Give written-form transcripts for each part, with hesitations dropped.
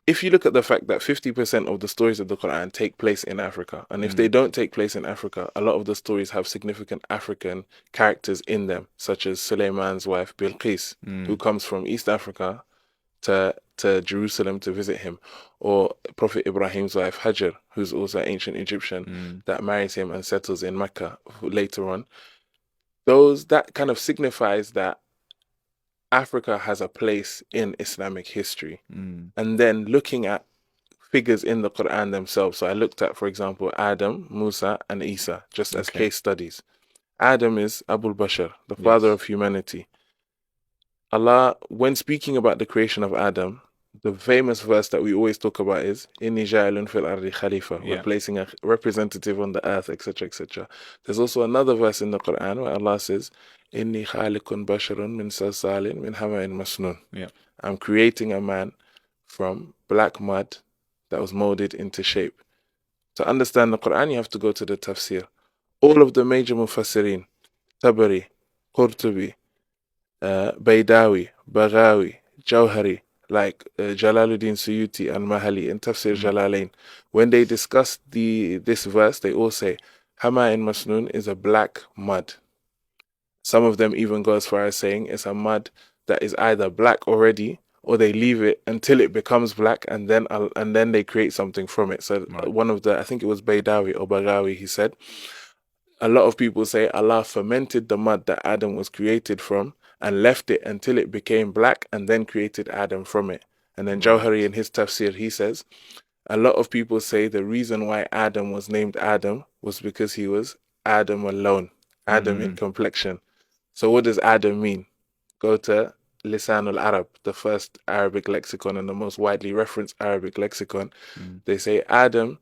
if you look at the fact that 50% of the stories of the Quran take place in Africa, and if they don't take place in Africa, a lot of the stories have significant African characters in them, such as Suleiman's wife Bilqis, who comes from East Africa to Jerusalem to visit him, or Prophet Ibrahim's wife Hajar, who's also ancient Egyptian, that marries him and settles in Mecca later on. Those that kind of signifies that Africa has a place in Islamic history. And then looking at figures in the Quran themselves. So I looked at, for example, Adam, Musa, and Isa, just as case studies. Adam is Abul Bashar, the father of humanity. Allah, when speaking about the creation of Adam, the famous verse that we always talk about is Inni ja'ilun fil ardi khalifa. We're placing a representative on the earth, etc., etc. There's also another verse in the Quran where Allah says, Inni khaliqun basharun min salsalin min hama'in masnun. I'm creating a man from black mud that was molded into shape. To understand the Quran, you have to go to the tafsir. All of the major mufassirin, Tabari, Qurtubi, Baydawi, Baghawi, Jawhari, like Jalaluddin Suyuti and Mahali in Tafsir Jalalain, when they discuss this verse, they all say, Hama in Masnun is a black mud. Some of them even go as far as saying it's a mud that is either black already, or they leave it until it becomes black, and then they create something from it. So one of I think it was Baydawi or Baghawi, he said, a lot of people say Allah fermented the mud that Adam was created from and left it until it became black and then created Adam from it. And then Jawhari in his tafsir, he says, a lot of people say the reason why Adam was named Adam was because he was Adam alone, Adam in complexion. So what does Adam mean? Go to Lisan al-Arab, the first Arabic lexicon and the most widely referenced Arabic lexicon. They say Adam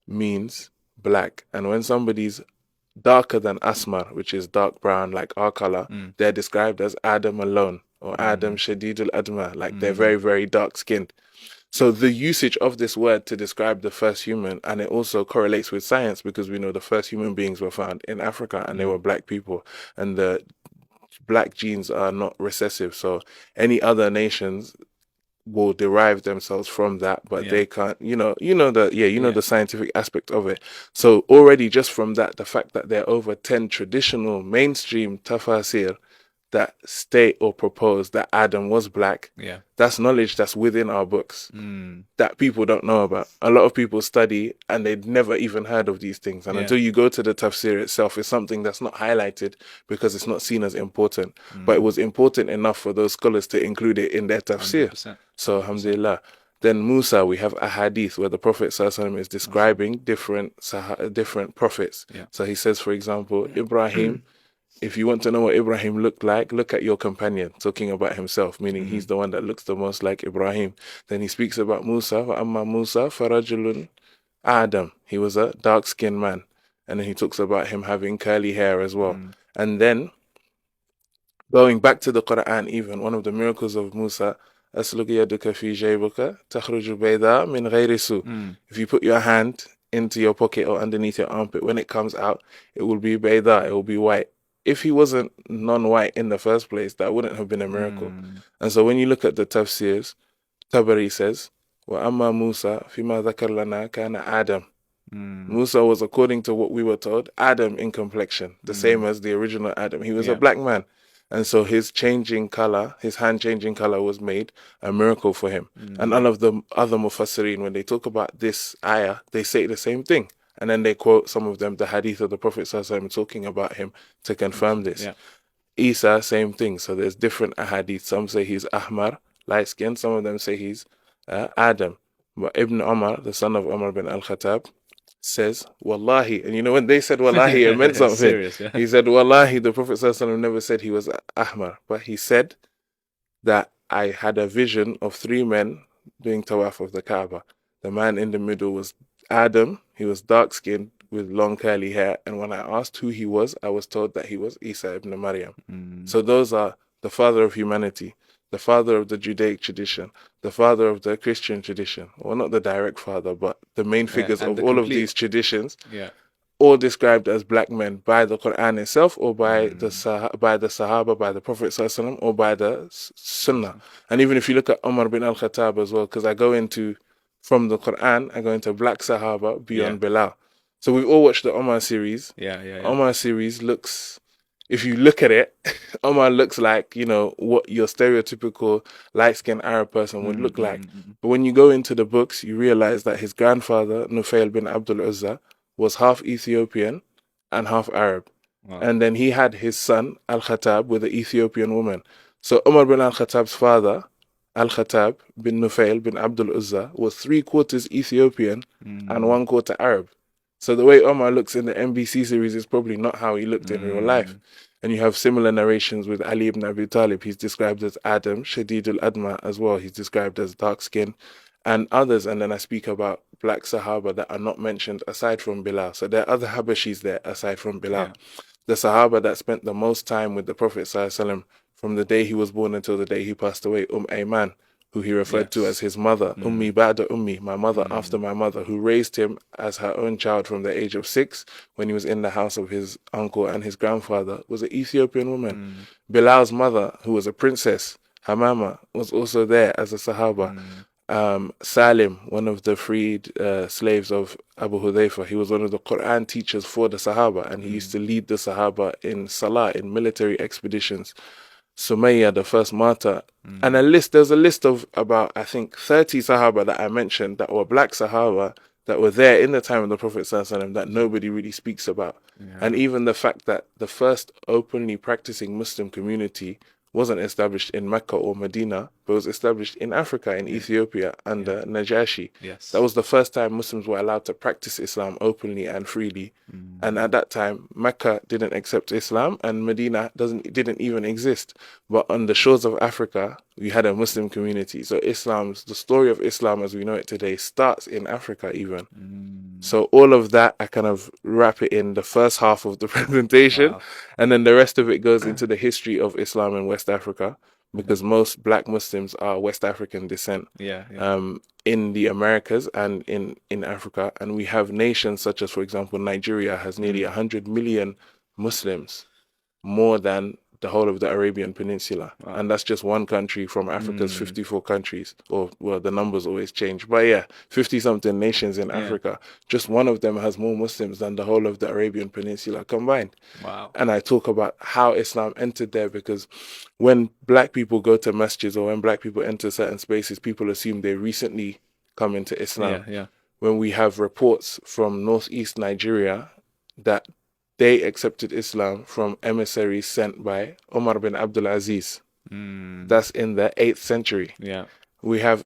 means black. And when somebody's darker than Asmar, which is dark brown, like our color, they're described as Adam alone, or Adam Shadidul Adma, like they're very, very dark skinned. So the usage of this word to describe the first human, and it also correlates with science because we know the first human beings were found in Africa and they were black people, and the black genes are not recessive. So any other nations will derive themselves from that, but they can't, the scientific aspect of it. So already just from that, the fact that there are over 10 traditional mainstream tafasir that state or propose that Adam was black, that's knowledge that's within our books that people don't know about. A lot of people study and they'd never even heard of these things. And until you go to the tafsir itself, it's something that's not highlighted because it's not seen as important. But it was important enough for those scholars to include it in their tafsir. 100%. So, alhamdulillah. Then Musa, we have a hadith where the Prophet ﷺ is describing different prophets. So he says, for example, Ibrahim, if you want to know what Ibrahim looked like, look at your companion, talking about himself, meaning he's the one that looks the most like Ibrahim. Then he speaks about Musa, وَأَمَّا Musa فَرَجُلٌ Adam. He was a dark-skinned man. And then he talks about him having curly hair as well. And then, going back to the Qur'an even, one of the miracles of Musa, أَسْلُكِ يَدُكَ فِي جَيْبُكَ تَخْرُجُ بَيْضَاءَ مِنْ غَيْرِ سُوءٍ. If you put your hand into your pocket or underneath your armpit, when it comes out, it will be bayda, it will be white. If he wasn't non-white in the first place, that wouldn't have been a miracle. And so when you look at the tafsirs, Tabari says, وَأَمَّا Musa فِيمَا ذَكَرْ لَنَا كَانَ Adam. Musa was, according to what we were told, Adam in complexion, the same as the original Adam. He was a black man. And so his changing color, his hand changing color was made a miracle for him. And all of the other mufassirin, when they talk about this ayah, they say the same thing. And then they quote some of them, the hadith of the Prophet ﷺ talking about him to confirm this. Isa, same thing. So there's different ahadith. Some say he's Ahmar, light skin. Some of them say he's Adam. But Ibn Umar, the son of Umar bin al-Khattab, says, Wallahi. And you know, when they said Wallahi, it meant something. Serious, He said, Wallahi, the Prophet ﷺ never said he was Ahmar. But he said that I had a vision of 3 men doing tawaf of the Kaaba. The man in the middle was Adam. He was dark-skinned with long curly hair. And when I asked who he was, I was told that he was Isa ibn Maryam. So those are the father of humanity, the father of the Judaic tradition, the father of the Christian tradition. Well, not the direct father, but the main figures of all of these traditions. all described as black men by the Quran itself, or by the Sahaba, by the Prophet ﷺ, or by the Sunnah. And even if you look at Umar bin al-Khattab as well, because I go into, from the Quran, I go into black Sahaba beyond Bilal. So we've all watched the Omar series. Omar series looks, if you look at it, Omar looks like, you know, what your stereotypical light-skinned Arab person would look like. But when you go into the books, you realize that his grandfather, Nufail bin Abdul Uzza, was half Ethiopian and half Arab. Wow. And then he had his son, Al-Khattab, with an Ethiopian woman. So Umar bin Al-Khattab's father, Al-Khattab bin Nufail bin Abdul Uzza, was 3/4 Ethiopian and 1/4 Arab. So the way Omar looks in the NBC series is probably not how he looked in real life. And you have similar narrations with Ali ibn Abi Talib. He's described as Adam, Shadid al-Adma as well. He's described as dark skin, and others. And then I speak about black Sahaba that are not mentioned aside from Bilal. So there are other Habashis there aside from Bilal. Yeah. The Sahaba that spent the most time with the Prophet ﷺ from the day he was born until the day he passed away, Ayman, who he referred to as his mother, Ummi Ba'da Ummi, my mother after my mother, who raised him as her own child from the age of 6 when he was in the house of his uncle and his grandfather, was an Ethiopian woman. Bilal's mother, who was a princess, Hamama, was also there as a Sahaba. Salim, one of the freed slaves of Abu Hudayfa, he was one of the Qur'an teachers for the Sahaba, and he used to lead the Sahaba in Salah, in military expeditions. Sumayya, the first martyr, and there's a list of about, I think, 30 Sahaba that I mentioned that were black Sahaba that were there in the time of the Prophet ﷺ that nobody really speaks about. And even the fact that the first openly practicing Muslim community wasn't established in Mecca or Medina, but was established in Africa, in Ethiopia, under Najashi. That was the first time Muslims were allowed to practice Islam openly and freely. And at that time, Mecca didn't accept Islam, and Medina didn't even exist. But on the shores of Africa, we had a Muslim community. So the story of Islam as we know it today starts in Africa even. So all of that, I kind of wrap it in the first half of the presentation. Wow. And then the rest of it goes into the history of Islam in West Africa, because most black Muslims are West African descent. In the Americas and in Africa. And we have nations such as, for example, Nigeria has nearly 100 million Muslims, more than the whole of the Arabian Peninsula. Wow. And that's just one country from Africa's 54 countries, or, well, the numbers always change. But yeah, 50-something nations in Africa. Just one of them has more Muslims than the whole of the Arabian Peninsula combined. Wow. And I talk about how Islam entered there, because when black people go to masjids or when black people enter certain spaces, people assume they recently come into Islam. When we have reports from northeast Nigeria that they accepted Islam from emissaries sent by Omar bin Abdul Aziz. That's in the 8th century. We have